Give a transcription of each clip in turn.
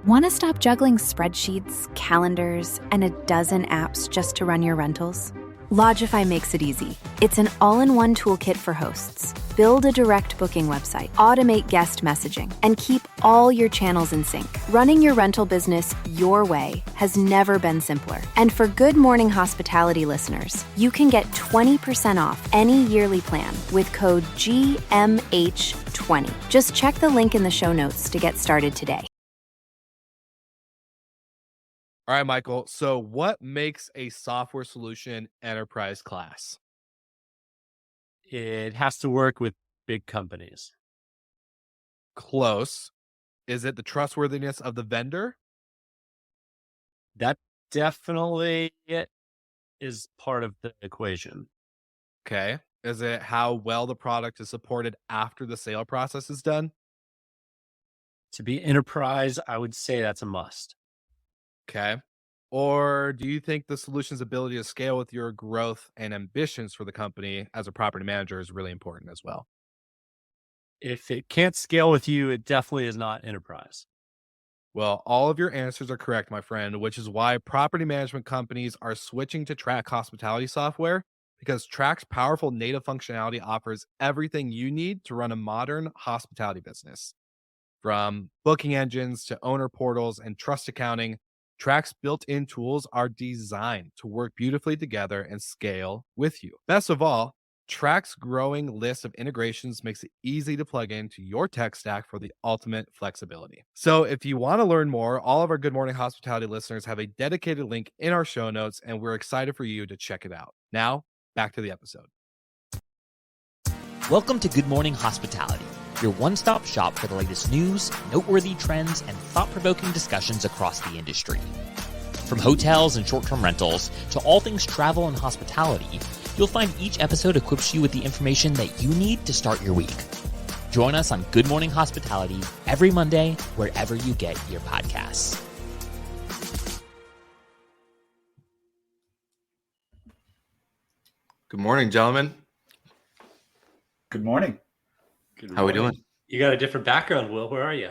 Want to stop juggling spreadsheets, calendars, and a dozen apps just to run your rentals? Lodgify makes it easy. It's an all-in-one toolkit for hosts. Build a direct booking website, automate guest messaging, and keep all your channels in sync. Running your rental business your way has never been simpler. And for Good Morning Hospitality listeners, you can get 20% off any yearly plan with code GMH20. Just check the link in the show notes to get started today. All right, Michael. So what makes a software solution enterprise class? It has to work with big companies. Close. Is it the trustworthiness of the vendor? That definitely is part of the equation. Okay. Is it how well the product is supported after the sale process is done? To be enterprise, I would say that's a must. Okay. Or do you think the solution's ability to scale with your growth and ambitions for the company as a property manager is really important as well? If it can't scale with you, it definitely is not enterprise. Well, all of your answers are correct, my friend, which is why property management companies are switching to Track hospitality software, because Track's powerful native functionality offers everything you need to run a modern hospitality business. From booking engines to owner portals and trust accounting, Track's built-in tools are designed to work beautifully together and scale with you. Best of all, Track's growing list of integrations makes it easy to plug into your tech stack for the ultimate flexibility. So if you want to learn more, all of our Good Morning Hospitality listeners have a dedicated link in our show notes, and we're excited for you to check it out. Now, back to the episode. Welcome to Good Morning Hospitality, your one-stop shop for the latest news, noteworthy trends, and thought-provoking discussions across the industry. From hotels and short-term rentals to all things travel and hospitality, you'll find each episode equips you with the information that you need to start your week. Join us on Good Morning Hospitality every Monday, wherever you get your podcasts. Good morning, gentlemen. Good morning. How are we doing? You got a different background, Will. Where are you?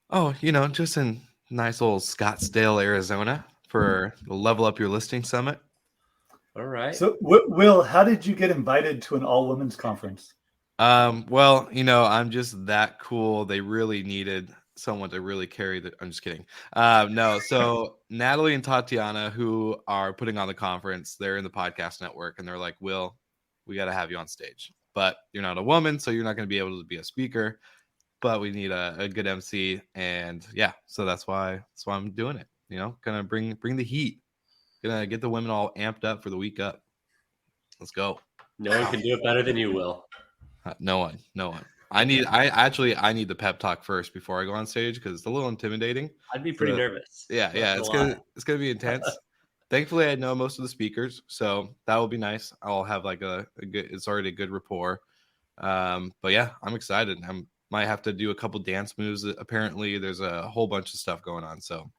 Oh, just in nice old Scottsdale, Arizona for the Level Up Your Listing Summit. All right. So, Will, how did you get invited to an all-women's conference? Well, I'm just that cool. They really needed someone to really carry the. I'm just kidding. No, so Natalie and Tatiana, who are putting on the conference, they're in the podcast network, and they're like, Will, we got to have you on stage, but you're not a woman, so you're not going to be able to be a speaker. But we need a good MC, and yeah, so that's why I'm doing it. Gonna bring the heat. Gonna get the women all amped up for the week up. Let's go. No one can do it better than you, Will. No one. I need the pep talk first before I go on stage because it's a little intimidating. I'd be pretty nervous. Yeah, it's gonna be intense. Thankfully, I know most of the speakers, so that will be nice. I'll have like a good. It's already a good rapport. But yeah, I'm excited. Might have to do a couple dance moves. Apparently, there's a whole bunch of stuff going on. So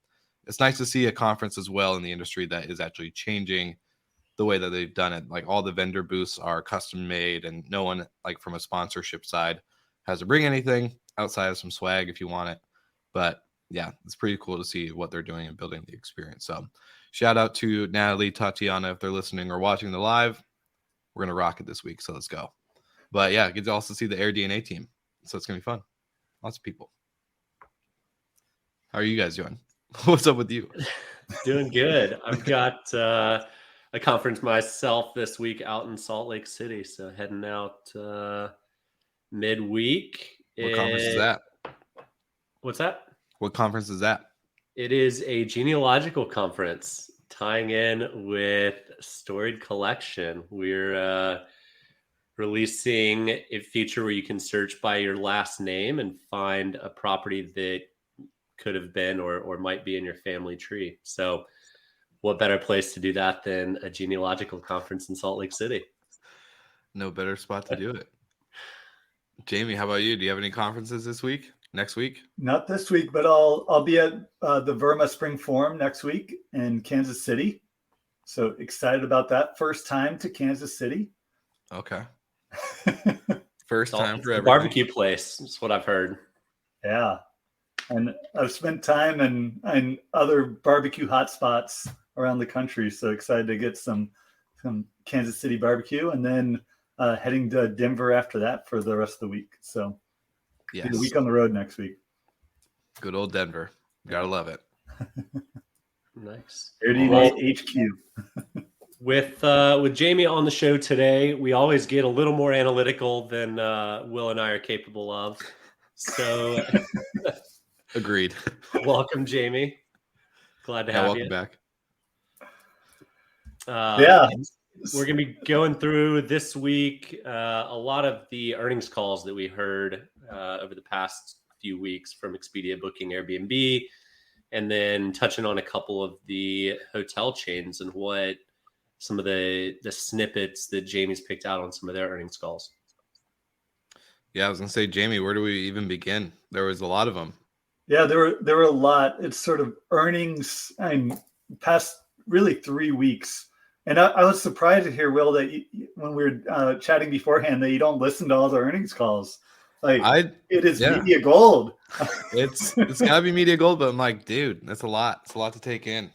it's nice to see a conference as well in the industry that is actually changing the way that they've done it. Like all the vendor booths are custom made, and no one, like from a sponsorship side, has to bring anything outside of some swag if you want it. But yeah, it's pretty cool to see what they're doing and building the experience. So shout out to Natalie, Tatiana, if they're listening or watching the live. We're going to rock it this week. So let's go. But yeah, get to also see the AirDNA team. So it's going to be fun. Lots of people. How are you guys doing? What's up with you? Doing good. I've got a conference myself this week out in Salt Lake City. So heading out midweek. What conference is that? What's that? What conference is that? It is a genealogical conference tying in with Storied Collection. We're releasing a feature where you can search by your last name and find a property that could have been or might be in your family tree. So what better place to do that than a genealogical conference in Salt Lake City? No better spot to do it. Jamie, how about you? Do you have any conferences this week? Next week? Not this week, but I'll be at the Verma Spring Forum next week in Kansas City. So excited about that. First time to Kansas City. Okay. First time for everything. Barbecue place. That's what I've heard. Yeah. And I've spent time in other barbecue hotspots around the country. So excited to get some Kansas City barbecue, and then heading to Denver after that for the rest of the week. So Yes. a week on the road next week. Good old Denver. Gotta love it. Nice. AirDNA HQ. With Jamie on the show today, we always get a little more analytical than Will and I are capable of. So Agreed. welcome, Jamie. Glad to have welcome you. back. Yeah. We're going to be going through this week a lot of the earnings calls that we heard over the past few weeks from Expedia, Booking, Airbnb, and then touching on a couple of the hotel chains and what some of the snippets that Jamie's picked out on some of their earnings calls. Yeah, I was going to say, Jamie, where do we even begin? There was a lot of them. Yeah, there were a lot. It's sort of earnings and past really 3 weeks. And I was surprised to hear, Will, that when we were chatting beforehand, that you don't listen to all the earnings calls. Like, it is media gold. It's gotta be media gold, but I'm like, dude, that's a lot. It's a lot to take in.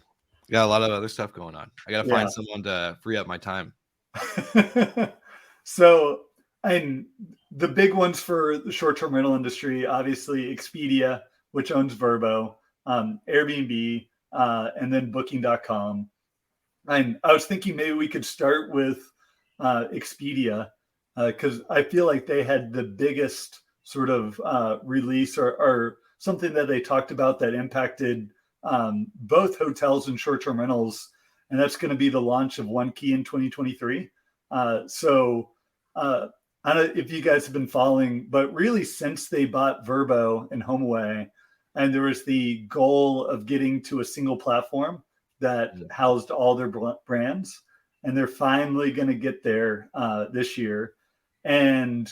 Got a lot of other stuff going on. I gotta find someone to free up my time. So, and the big ones for the short-term rental industry, obviously Expedia, which owns Vrbo, Airbnb, and then Booking.com. And I was thinking maybe we could start with Expedia, because I feel like they had the biggest sort of release or something that they talked about that impacted both hotels and short-term rentals, and that's going to be the launch of One Key in 2023. So I don't know if you guys have been following, but really since they bought Vrbo and HomeAway, and there was the goal of getting to a single platform that housed all their brands, and they're finally going to get there this year. And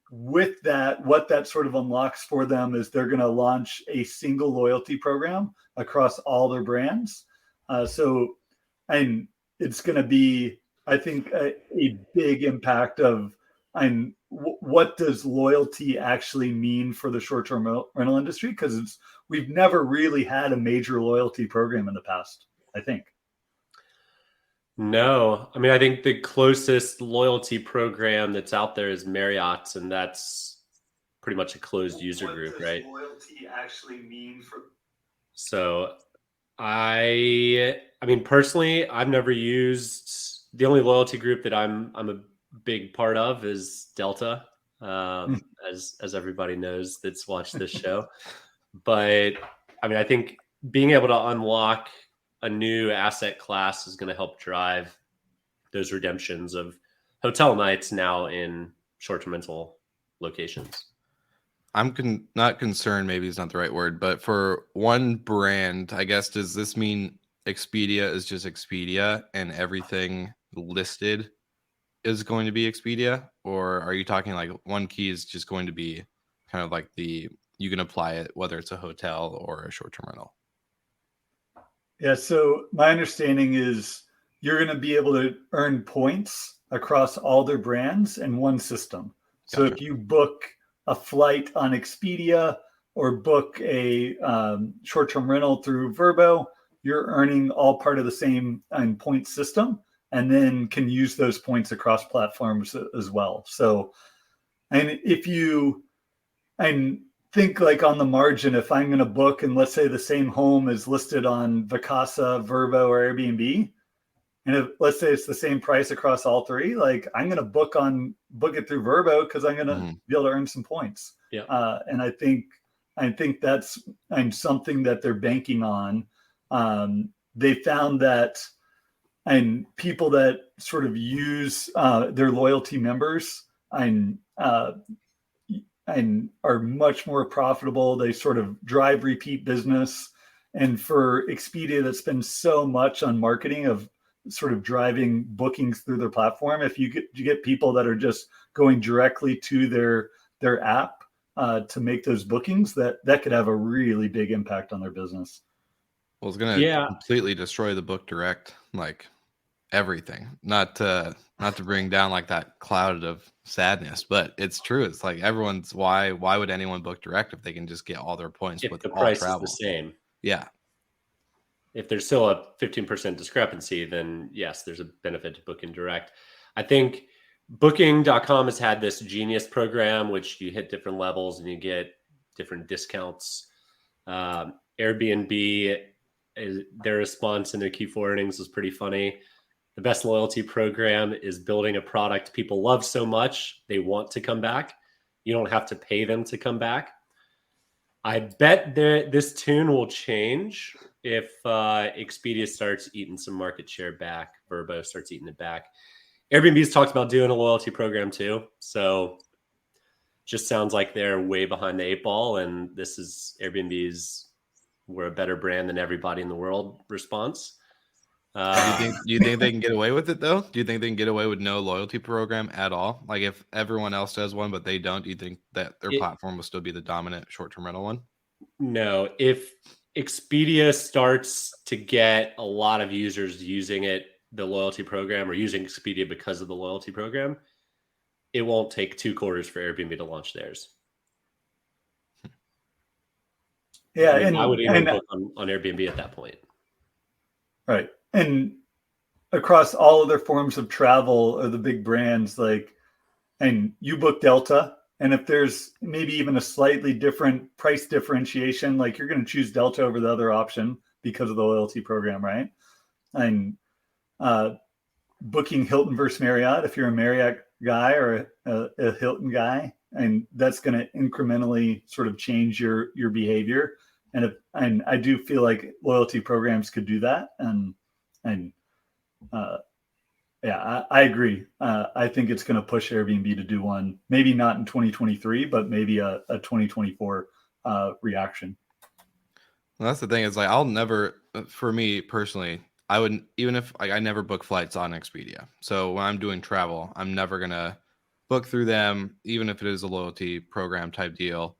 with that, what that sort of unlocks for them is they're going to launch a single loyalty program across all their brands. And it's going to be, I think, a big impact of, and what does loyalty actually mean for the short-term rental industry? Because we've never really had a major loyalty program in the past, I think. No, I mean, I think the closest loyalty program that's out there is Marriott's, and that's pretty much a closed user group, right? What does loyalty actually mean for? So I mean, personally, I've never used, the only loyalty group that I'm a big part of is Delta, as everybody knows that's watched this show. But I mean, I think being able to unlock a new asset class is going to help drive those redemptions of hotel nights now in short-term rental locations. I'm not concerned, maybe it's not the right word, but for one brand, I guess, does this mean Expedia is just Expedia and everything listed is going to be Expedia? Or are you talking like One Key is just going to be kind of like you can apply it whether it's a hotel or a short-term rental? Yeah, so my understanding is you're going to be able to earn points across all their brands in one system. So if you book a flight on Expedia or book a short-term rental through Vrbo, you're earning all part of the same point system, and then can use those points across platforms as well. So, and if you, and think like on the margin, if I'm going to book and let's say the same home is listed on Vacasa, Vrbo, or Airbnb, and if, let's say it's the same price across all three, like I'm going to book it through Vrbo because I'm going to be able to earn some points. Yeah. And I think that's something that they're banking on. They found that, and people that sort of use their loyalty members and are much more profitable. They sort of drive repeat business. And for Expedia that spends so much on marketing of sort of driving bookings through their platform, if you get people that are just going directly to their app to make those bookings, that could have a really big impact on their business. Well, it's going to completely destroy the book direct. Like everything. Not to bring down like that cloud of sadness, but it's true. It's like why would anyone book direct if they can just get all their points If with the all price travel? is the same. Yeah. If there's still a 15% discrepancy, then yes, there's a benefit to booking direct. I think booking.com has had this genius program, which you hit different levels and you get different discounts. Airbnb, their response in their Q4 earnings was pretty funny. The best loyalty program is building a product people love so much they want to come back. You don't have to pay them to come back. I bet this tune will change if Expedia starts eating some market share back. Vrbo starts eating it back. Airbnb's talked about doing a loyalty program too. So just sounds like they're way behind the 8 ball. And this is Airbnb's "we're a better brand than everybody in the world" response. Do you think they can get away with it though? Do you think they can get away with no loyalty program at all? Like if everyone else does one, but they don't, do you think that their platform will still be the dominant short-term rental one? No. If Expedia starts to get a lot of users using the loyalty program, or using Expedia because of the loyalty program, it won't take 2 quarters for Airbnb to launch theirs. Yeah. I would even book on Airbnb at that point. Right. And across all other forms of travel or the big brands, and you book Delta, and if there's maybe even a slightly different price differentiation, like you're going to choose Delta over the other option because of the loyalty program, right? And booking Hilton versus Marriott, if you're a Marriott guy or a Hilton guy, and that's going to incrementally sort of change your behavior. And I do feel like loyalty programs could do that. I agree. I think it's going to push Airbnb to do one, maybe not in 2023, but maybe a 2024 reaction. Well, that's the thing, is like I'll never, for me personally, I wouldn't, even if I never book flights on Expedia. So when I'm doing travel, I'm never gonna book through them, even if it is a loyalty program type deal.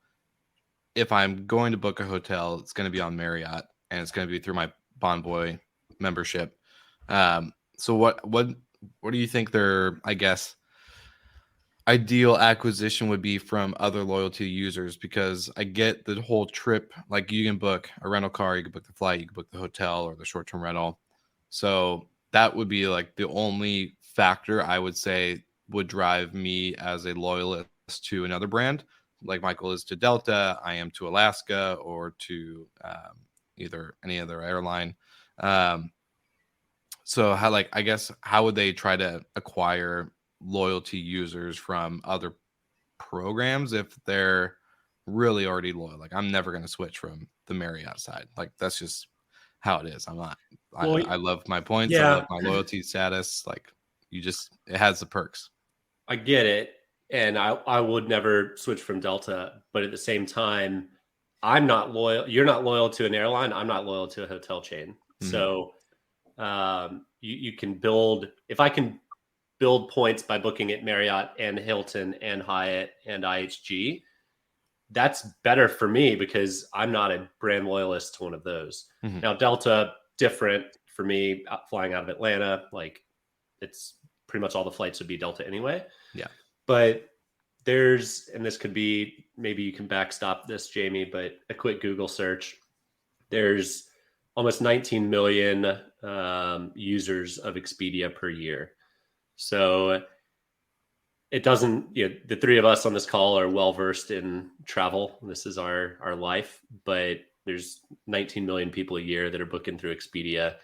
If I'm going to book a hotel, it's going to be on Marriott, and it's going to be through my Bonvoy membership. So what do you think their, I guess, ideal acquisition would be from other loyalty users? Because I get the whole trip, like you can book a rental car, you can book the flight, you can book the hotel or the short-term rental. So that would be like the only factor I would say would drive me as a loyalist to another brand. Like Michael is to Delta, I am to Alaska, or to either any other airline. So how would they try to acquire loyalty users from other programs if they're really already loyal? Like I'm never going to switch from the Marriott side. Like that's just how it is. I'm not. I love my points. Yeah. I love my loyalty status. Like it has the perks. I get it. And I would never switch from Delta, but at the same time, I'm not loyal. You're not loyal to an airline. I'm not loyal to a hotel chain. Mm-hmm. So you can build, if I can build points by booking at Marriott and Hilton and Hyatt and IHG, that's better for me because I'm not a brand loyalist to one of those. Mm-hmm. Now, Delta, different for me, flying out of Atlanta, like it's pretty much all the flights would be Delta anyway. Yeah. But and this could be, maybe you can backstop this, Jamie, but a quick Google search, there's almost 19 million users of Expedia per year. So it doesn't, the three of us on this call are well-versed in travel. This is our life, but there's 19 million people a year that are booking through Expedia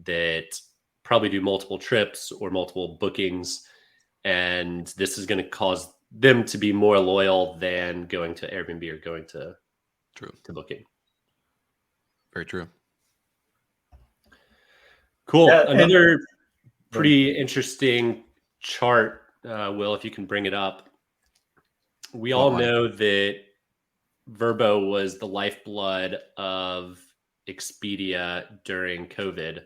that probably do multiple trips or multiple bookings. And this is going to cause them to be more loyal than going to Airbnb or going to Booking. Very true. Cool. Yeah, another pretty interesting chart, Will, if you can bring it up. We all know that Vrbo was the lifeblood of Expedia during COVID.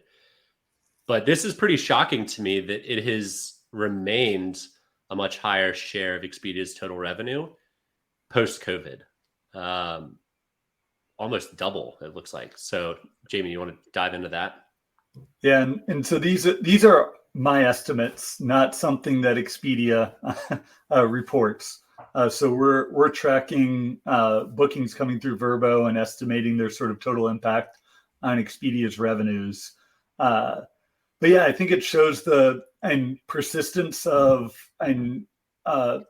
But this is pretty shocking to me that it has remained a much higher share of Expedia's total revenue post-COVID. Almost double, it looks like. So, Jamie, you want to dive into that? Yeah, and so these are my estimates, not something that Expedia reports. So we're tracking bookings coming through Vrbo and estimating their sort of total impact on Expedia's revenues. But yeah, I think it shows the persistence of Vrbo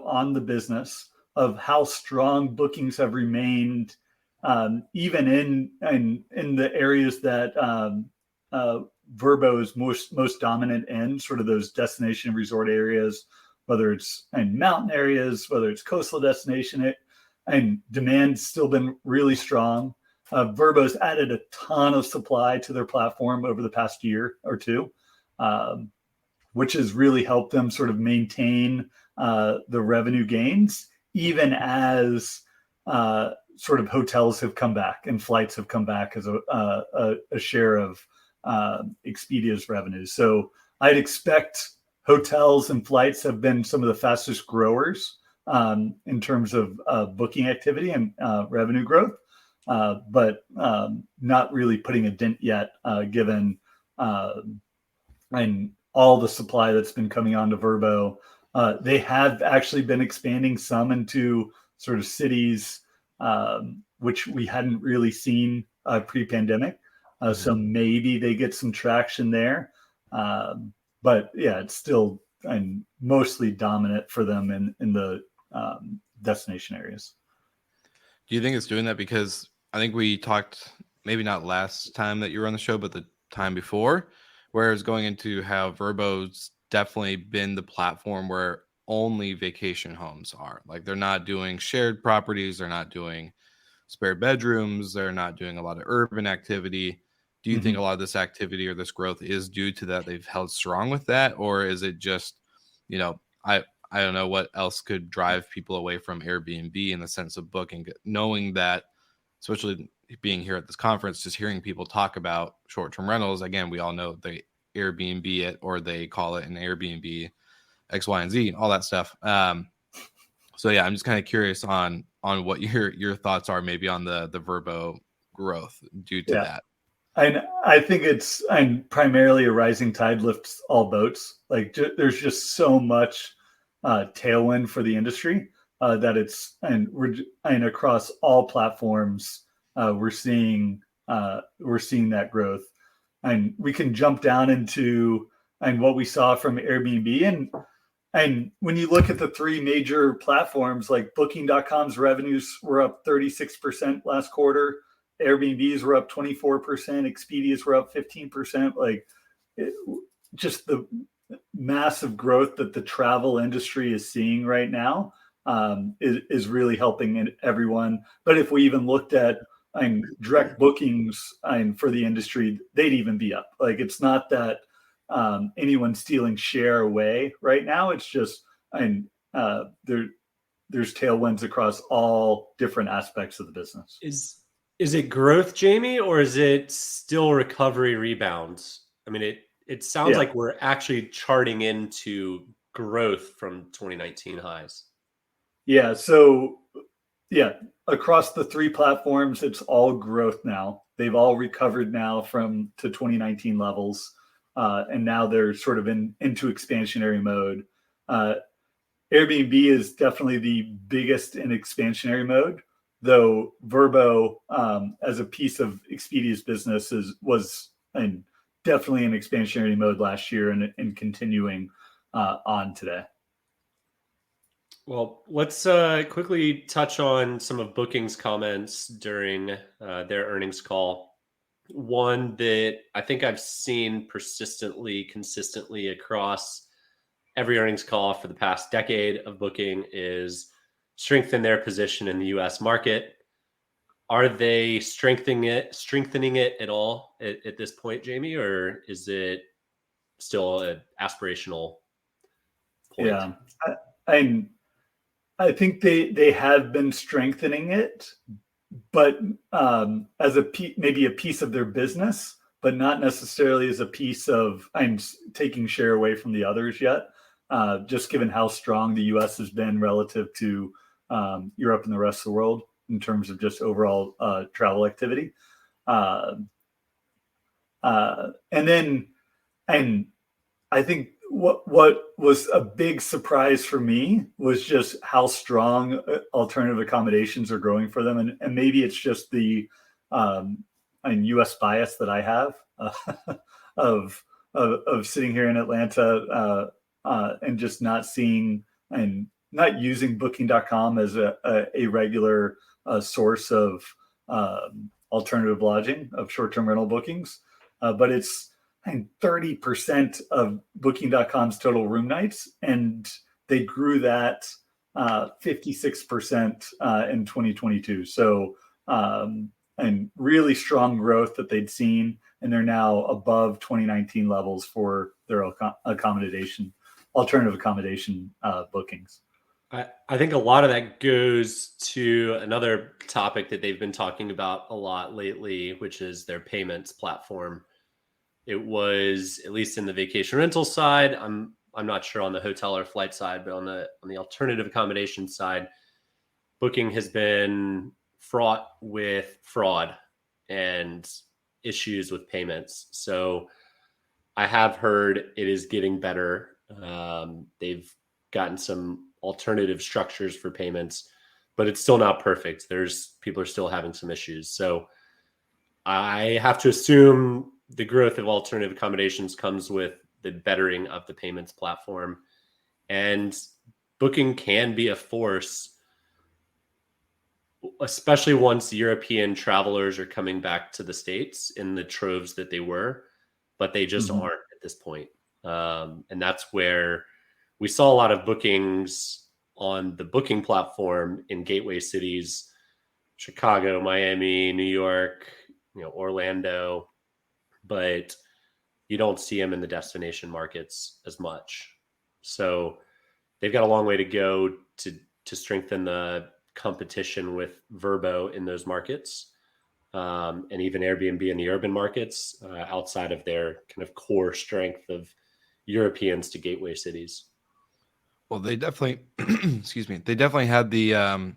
on the business, of how strong bookings have remained, even in the areas that Vrbo is most dominant in, sort of those destination resort areas, whether it's in mountain areas, whether it's coastal destination, and demand's still been really strong. Vrbo's added a ton of supply to their platform over the past year or two, which has really helped them sort of maintain the revenue gains, even as sort of hotels have come back and flights have come back as a share of Expedia's revenues. So I'd expect hotels and flights have been some of the fastest growers in terms of booking activity and revenue growth, but not really putting a dent yet, given and all the supply that's been coming onto Vrbo. They have actually been expanding some into sort of cities, which we hadn't really seen pre-pandemic. So maybe they get some traction there. But yeah, it's still mostly dominant for them in the destination areas. Do you think it's doing that because I think we talked, maybe not last time that you were on the show, but the time before, where it's going into how Vrbo's definitely been the platform where only vacation homes are. Like, they're not doing shared properties, they're not doing spare bedrooms, they're not doing a lot of urban activity. Do you think a lot of this activity or this growth is due to that they've held strong with that? Or is it just, I don't know what else could drive people away from Airbnb in the sense of booking, knowing that, especially being here at this conference, just hearing people talk about short-term rentals. Again, we all know they Airbnb it, or they call it an Airbnb X, Y, and Z, all that stuff. So yeah, I'm just kind of curious on what your thoughts are maybe on the Vrbo growth due to that. I think it's primarily a rising tide lifts all boats. Like, there's just so much tailwind for the industry that it's across all platforms we're seeing that growth. And we can jump down into what we saw from Airbnb, and when you look at the three major platforms, like Booking.com's revenues were up 36% last quarter, Airbnb's were up 24%, Expedia's were up 15%. Like, just the massive growth that the travel industry is seeing right now is really helping everyone. But if we even looked at direct bookings for the industry, they'd even be up. Like, it's not that anyone's stealing share away right now. It's just there's tailwinds across all different aspects of the business. Is it growth, Jamie, or is it still recovery rebounds? I mean, it sounds like we're actually charting into growth from 2019 highs. Yeah. So across the three platforms, it's all growth now. They've all recovered now to 2019 levels. And now they're sort of into expansionary mode. Airbnb is definitely the biggest in expansionary mode, though Vrbo, as a piece of Expedia's business, was definitely in expansionary mode last year and continuing on today. Well, let's quickly touch on some of Booking's comments during their earnings call. One that I think I've seen consistently across every earnings call for the past decade of Booking is strengthen their position in the U.S. market. Are they strengthening it at all at this point, Jamie, or is it still an aspirational point? Yeah, I think they have been strengthening it, but as maybe a piece of their business, but not necessarily as a piece of taking share away from the others yet. Just given how strong the U.S. has been relative to Europe and the rest of the world in terms of just overall travel activity. And I think what was a big surprise for me was just how strong alternative accommodations are growing for them, and maybe it's just the U.S. bias that I have of sitting here in Atlanta and just not seeing and not using Booking.com as a regular source of alternative lodging, of short-term rental bookings, but it's 30% of Booking.com's total room nights, and they grew that 56% in 2022. So, and really strong growth that they'd seen, and they're now above 2019 levels for their alternative accommodation bookings. I think a lot of that goes to another topic that they've been talking about a lot lately, which is their payments platform. It was, at least in the vacation rental side, I'm not sure on the hotel or flight side, but on the alternative accommodation side, Booking has been fraught with fraud and issues with payments. So I have heard it is getting better. They've gotten some alternative structures for payments, but it's still not perfect. People are still having some issues. So I have to assume the growth of alternative accommodations comes with the bettering of the payments platform, and Booking can be a force, especially once European travelers are coming back to the States in the troves that they were, but they just aren't at this point. And that's where we saw a lot of bookings on the Booking platform in gateway cities, Chicago, Miami, New York, Orlando, but you don't see them in the destination markets as much. So they've got a long way to go to strengthen the competition with Vrbo in those markets, and even Airbnb in the urban markets, outside of their kind of core strength of Europeans to gateway cities. Well, they definitely, excuse me, they definitely had the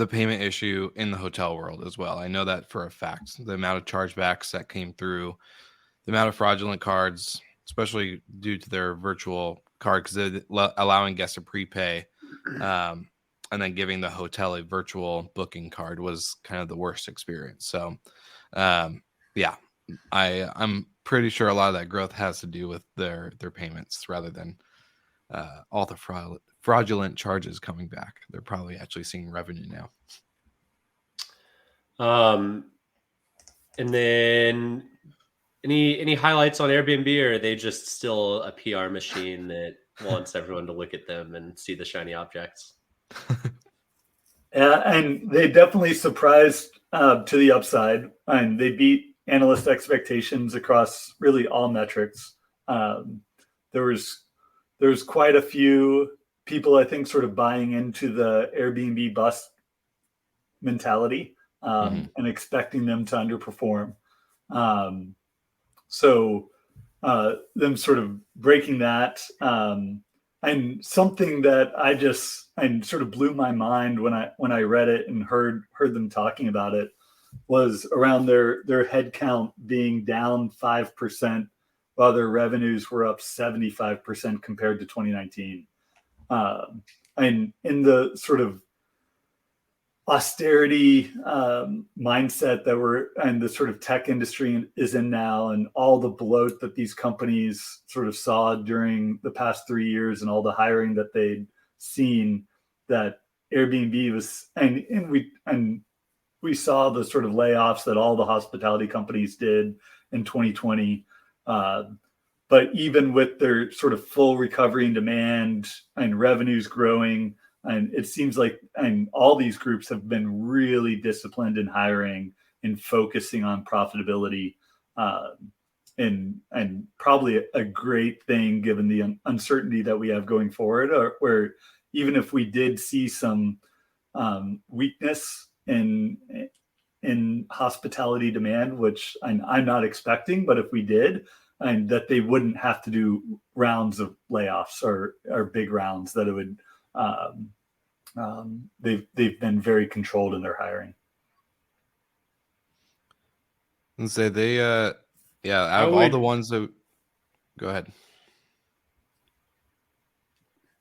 payment issue in the hotel world as well. I know that for a fact. The amount of chargebacks that came through, the amount of fraudulent cards, especially due to their virtual card, because they're allowing guests to prepay, and then giving the hotel a virtual booking card was kind of the worst experience. So, yeah, I'm pretty sure a lot of that growth has to do with their payments rather than all the fraudulent charges coming back. They're probably actually seeing revenue now. And then any highlights on Airbnb, or are they just still a PR machine that wants everyone to look at them and see the shiny objects? Yeah, and they definitely surprised to the upside, and they beat analyst expectations across really all metrics. There was quite a few people, I think, sort of buying into the Airbnb bust mentality, and expecting them to underperform. So them sort of breaking that, and something that I sort of blew my mind when I read it and heard them talking about it was around their head count being down 5%, while their revenues were up 75% compared to 2019. And in the sort of austerity mindset and the sort of tech industry is in now, and all the bloat that these companies sort of saw during the past 3 years, and all the hiring that they'd seen, that Airbnb was, and we saw the sort of layoffs that all the hospitality companies did in 2020. But even with their sort of full recovery in demand and revenues growing, and it seems like, and all these groups have been really disciplined in hiring and focusing on profitability, and probably a great thing given the uncertainty that we have going forward, where even if we did see some weakness in hospitality demand, which I'm not expecting, but if we did, and that they wouldn't have to do rounds of layoffs or big rounds, that it would, they've been very controlled in their hiring. And say they Yeah, out of all the ones that go ahead.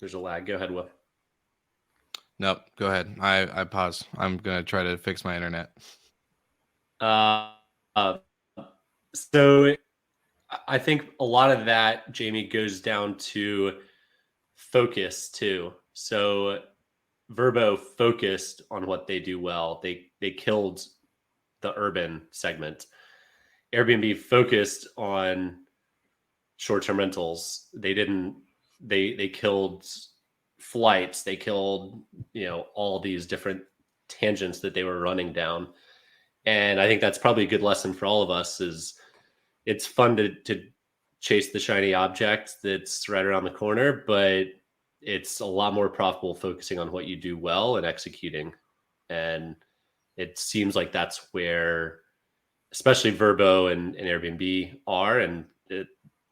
There's a lag. Go ahead, Will. Nope, go ahead. I pause. I'm gonna try to fix my internet. So I think a lot of that, Jamie, goes down to focus too. So Vrbo focused on what they do well. They killed the urban segment. Airbnb focused on short-term rentals. They didn't. They killed flights. They killed all these different tangents that they were running down. And I think that's probably a good lesson for all of us. Is it's fun to chase the shiny object that's right around the corner, but it's a lot more profitable focusing on what you do well and executing. And it seems like that's where, especially Vrbo and Airbnb are. And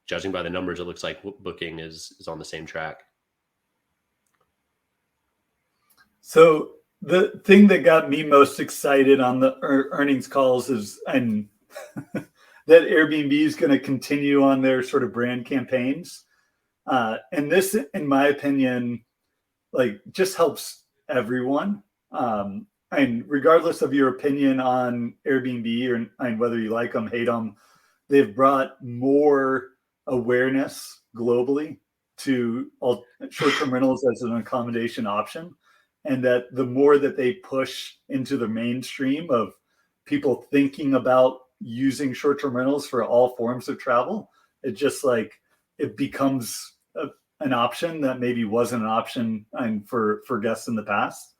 judging by the numbers, it looks like Booking is on the same track. So the thing that got me most excited on the earnings calls is that Airbnb is going to continue on their sort of brand campaigns. And this, in my opinion, like just helps everyone. And regardless of your opinion on Airbnb and whether you like them, hate them, they've brought more awareness globally to all short-term rentals as an accommodation option. And that the more that they push into the mainstream of people thinking about using short-term rentals for all forms of travel, it just like it becomes an option that maybe wasn't an option for guests in the past.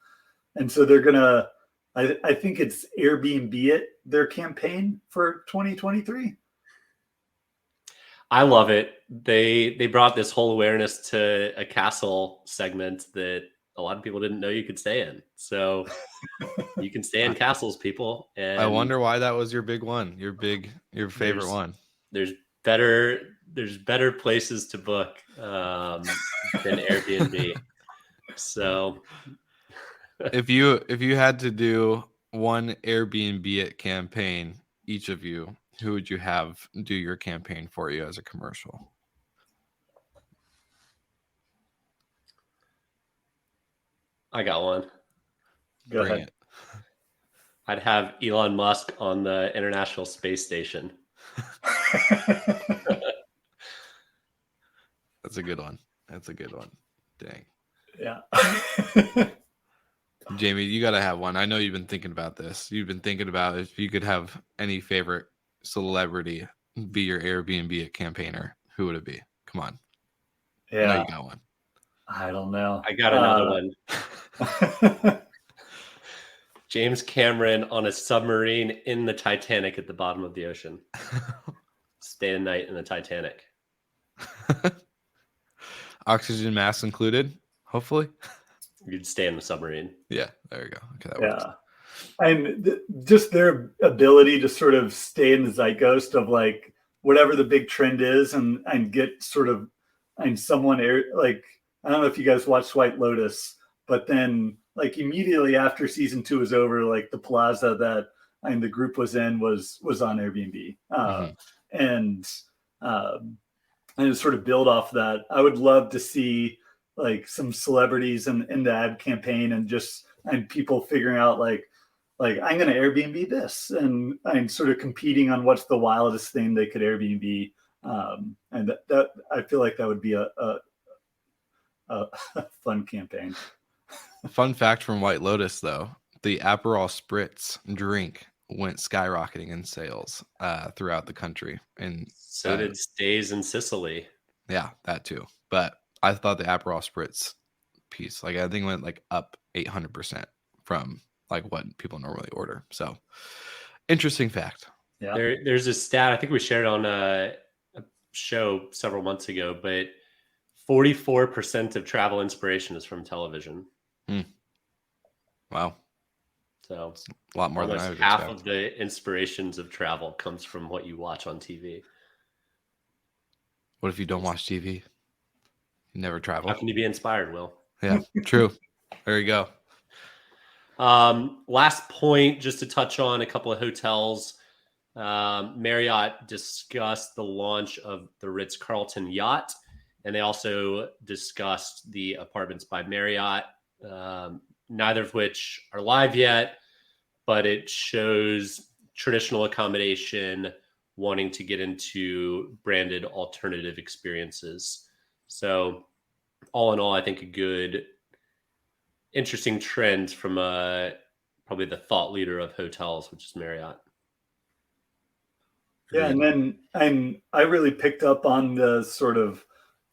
And so they're gonna, I think it's Airbnb it, their campaign for 2023. I love it. They brought this whole awareness to a castle segment that a lot of people didn't know you could stay in. So you can stay in castles, people. And I wonder why that was your big one, your favorite one. There's better places to book than Airbnb. So if you had to do one Airbnb it campaign, each of you, who would you have do your campaign for you as a commercial? I got one. Go ahead. I'd have Elon Musk on the International Space Station. That's a good one. Dang. Yeah. Jamie, you got to have one. I know you've been thinking about this. You've been thinking about if you could have any favorite celebrity be your Airbnb campaigner, who would it be? Come on. Yeah. I know you got one. I don't know. I got another one. James Cameron on a submarine in the Titanic at the bottom of the ocean. Stay a night in the Titanic. Oxygen mask included, hopefully. You'd stay in the submarine. Yeah, there you go. Okay, that works. And just their ability to sort of stay in the zeitgeist of like whatever the big trend is and get sort of someone like, I don't know if you guys watched White Lotus, but then like immediately after season 2 is over, like the plaza that the group was in was on Airbnb. And to sort of build off that, I would love to see like some celebrities in the ad campaign and people figuring out like I'm going to Airbnb this and sort of competing on what's the wildest thing they could Airbnb. And that I feel like that would be a fun campaign. Fun fact from White Lotus, though, the Aperol Spritz drink went skyrocketing in sales throughout the country. And so did stays in Sicily. Yeah, that too. But I thought the Aperol Spritz piece, like I think went like up 800% from like what people normally order. So interesting fact. Yeah. There's a stat, I think we shared on a show several months ago, but 44% of travel inspiration is from television. Wow. So it's a lot more than I would half expect. of the inspirations of travel comes from what you watch on TV. What if you don't watch TV? You never travel. How can you be inspired, Will? Yeah, true. There you go. Last point, just to touch on a couple of hotels. Marriott discussed the launch of the Ritz-Carlton yacht, and they also discussed the Apartments by Marriott, neither of which are live yet, but it shows traditional accommodation wanting to get into branded alternative experiences. So all in all, I think a good, interesting trend from probably the thought leader of hotels, which is Marriott. Yeah, and then I really picked up on the sort of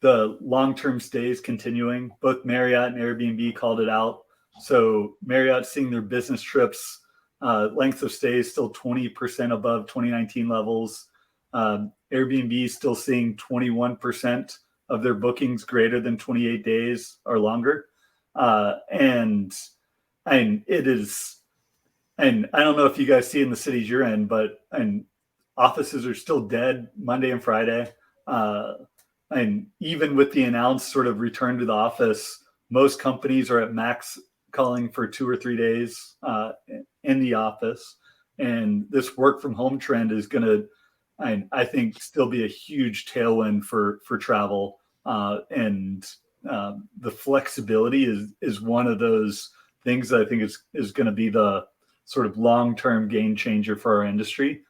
the long-term stays continuing. Both Marriott and Airbnb called it out. So Marriott seeing their business trips length of stay is still 20% above 2019 levels. Airbnb still seeing 21% of their bookings greater than 28 days or longer. And it is, and I don't know if you guys see in the cities you're in, but offices are still dead Monday and Friday. And even with the announced sort of return to the office, most companies are at max calling for 2 or 3 days in the office. And this work from home trend is going to, I think, still be a huge tailwind for travel. And the flexibility is one of those things that I think is going to be the sort of long-term game changer for our industry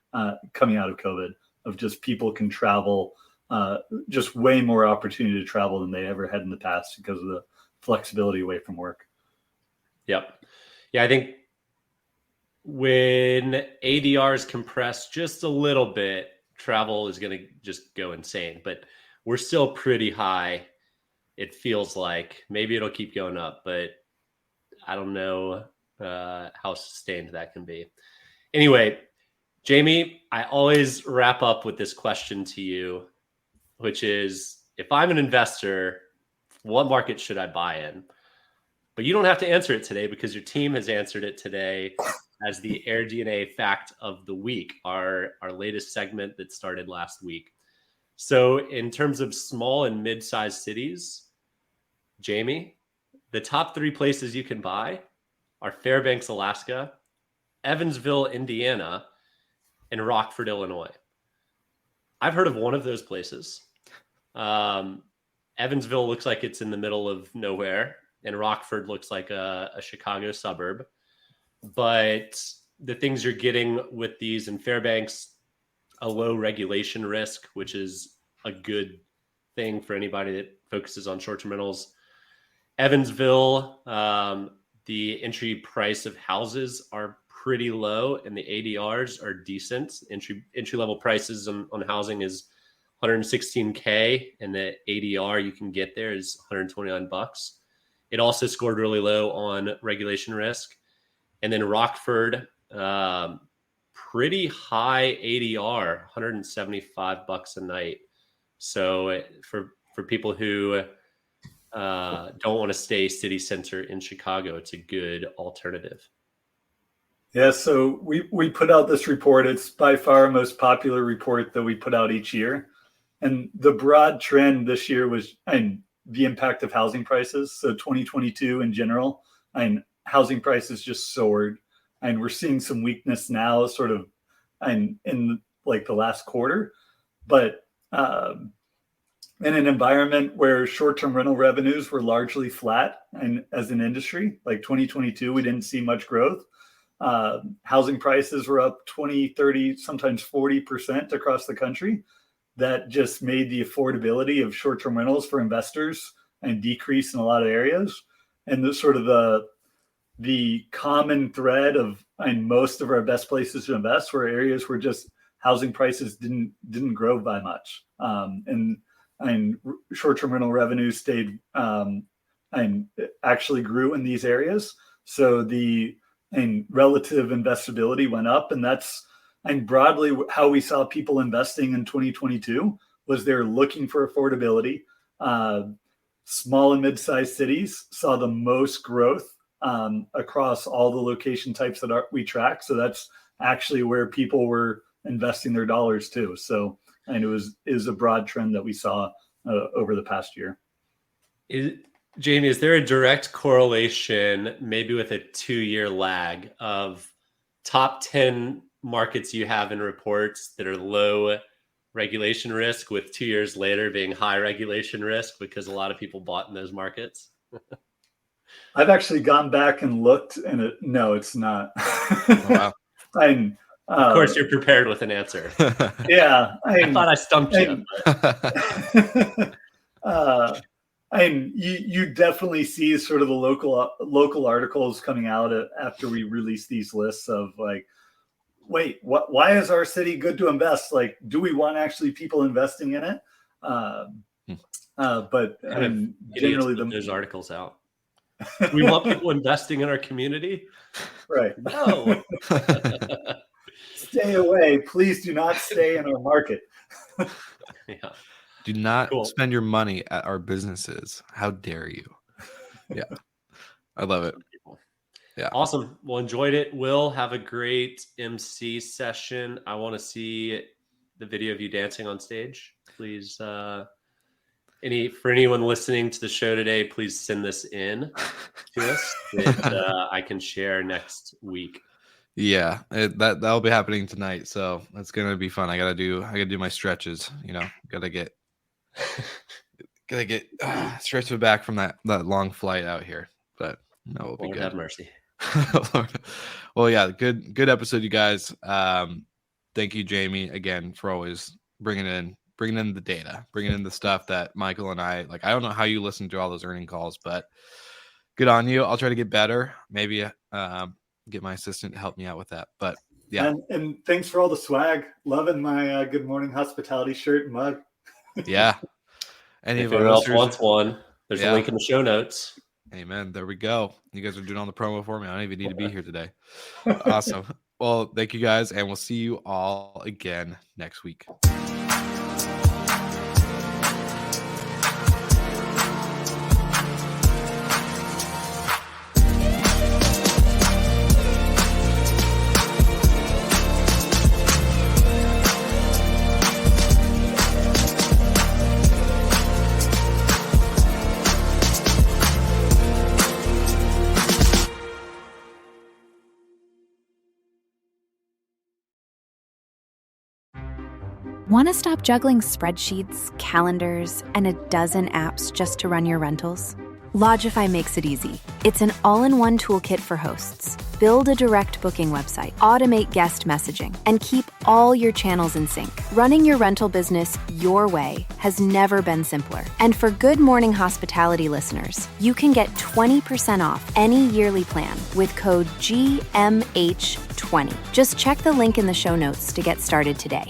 coming out of COVID, of just people can travel, just way more opportunity to travel than they ever had in the past because of the flexibility away from work. Yep. Yeah, I think when ADRs compress just a little bit, travel is going to just go insane. But we're still pretty high. It feels like maybe it'll keep going up, but I don't know how sustained that can be. Anyway, Jamie, I always wrap up with this question to you, which is, if I'm an investor, what market should I buy in? But you don't have to answer it today because your team has answered it today as the AirDNA Fact of the Week, our latest segment that started last week. So in terms of small and mid-sized cities, Jamie, the top 3 places you can buy are Fairbanks, Alaska, Evansville, Indiana, and Rockford, Illinois. I've heard of one of those places. Evansville looks like it's in the middle of nowhere, and Rockford looks like a Chicago suburb. But the things you're getting with these in Fairbanks, a low regulation risk, which is a good thing for anybody that focuses on short-term rentals. Evansville, the entry price of houses are pretty low, and the ADRs are decent. Entry-level prices on housing is $116K, and the ADR you can get there is $129. It also scored really low on regulation risk. And then Rockford, pretty high ADR, $175 a night. So for people who don't want to stay city center in Chicago, it's a good alternative. Yeah, so we put out this report. It's by far our most popular report that we put out each year. And the broad trend this year was the impact of housing prices. So 2022 in general, housing prices just soared. And we're seeing some weakness now sort of in like the last quarter. But in an environment where short-term rental revenues were largely flat, and as an industry, like 2022, we didn't see much growth. Housing prices were up 20, 30, sometimes 40% across the country. That just made the affordability of short-term rentals for investors and decrease in a lot of areas. And the sort of the common thread of most of our best places to invest were areas where just housing prices didn't grow by much. And short-term rental revenues stayed and actually grew in these areas. So the relative investability went up, and that's broadly how we saw people investing in 2022 was they're looking for affordability. Small and mid-sized cities saw the most growth across all the location types that we track. So that's actually where people were investing their dollars too. So, and it is a broad trend that we saw over the past year. Jamie, is there a direct correlation, maybe with a 2-year lag, of top 10 markets you have in reports that are low regulation risk, with 2 years later being high regulation risk because a lot of people bought in those markets? I've actually gone back and looked, and no, it's not. Oh, wow. Of course, you're prepared with an answer. Yeah, I thought I stumped you. You definitely see sort of the local articles coming out after we release these lists of like, wait, why is our city good to invest? Like, do we want actually people investing in it? But generally, those articles out. Do we want people investing in our community? Right. No. Stay away. Please do not stay in our market. Yeah. Do not spend your money at our businesses. How dare you? Yeah. I love it. Yeah. Awesome. Well, enjoyed it. Will, have a great MC session. I want to see the video of you dancing on stage. Please, for anyone listening to the show today, please send this in to us that I can share next week. Yeah, that'll be happening tonight, so that's gonna be fun. I gotta do my stretches. Gotta get stretch it back from that long flight out here. But no, we'll be Lord good. Have mercy. Well, yeah, good episode, you guys. Thank you, Jamie, again for always bringing in the data, bringing in the stuff that Michael and I like. I don't know how you listen to all those earning calls, but good on you. I'll try to get better. Maybe get my assistant to help me out with that. But yeah, and thanks for all the swag. Loving my Good Morning Hospitality shirt and mug. Yeah. If anyone else wants one, there's a link in the show notes. Amen. There we go. You guys are doing all the promo for me. I don't even need to be here today. Awesome. Well, thank you guys, and we'll see you all again next week. Want to stop juggling spreadsheets, calendars, and a dozen apps just to run your rentals? Logify makes it easy. It's an all-in-one toolkit for hosts. Build a direct booking website, automate guest messaging, and keep all your channels in sync. Running your rental business your way has never been simpler. And for Good Morning Hospitality listeners, you can get 20% off any yearly plan with code GMH20. Just check the link in the show notes to get started today.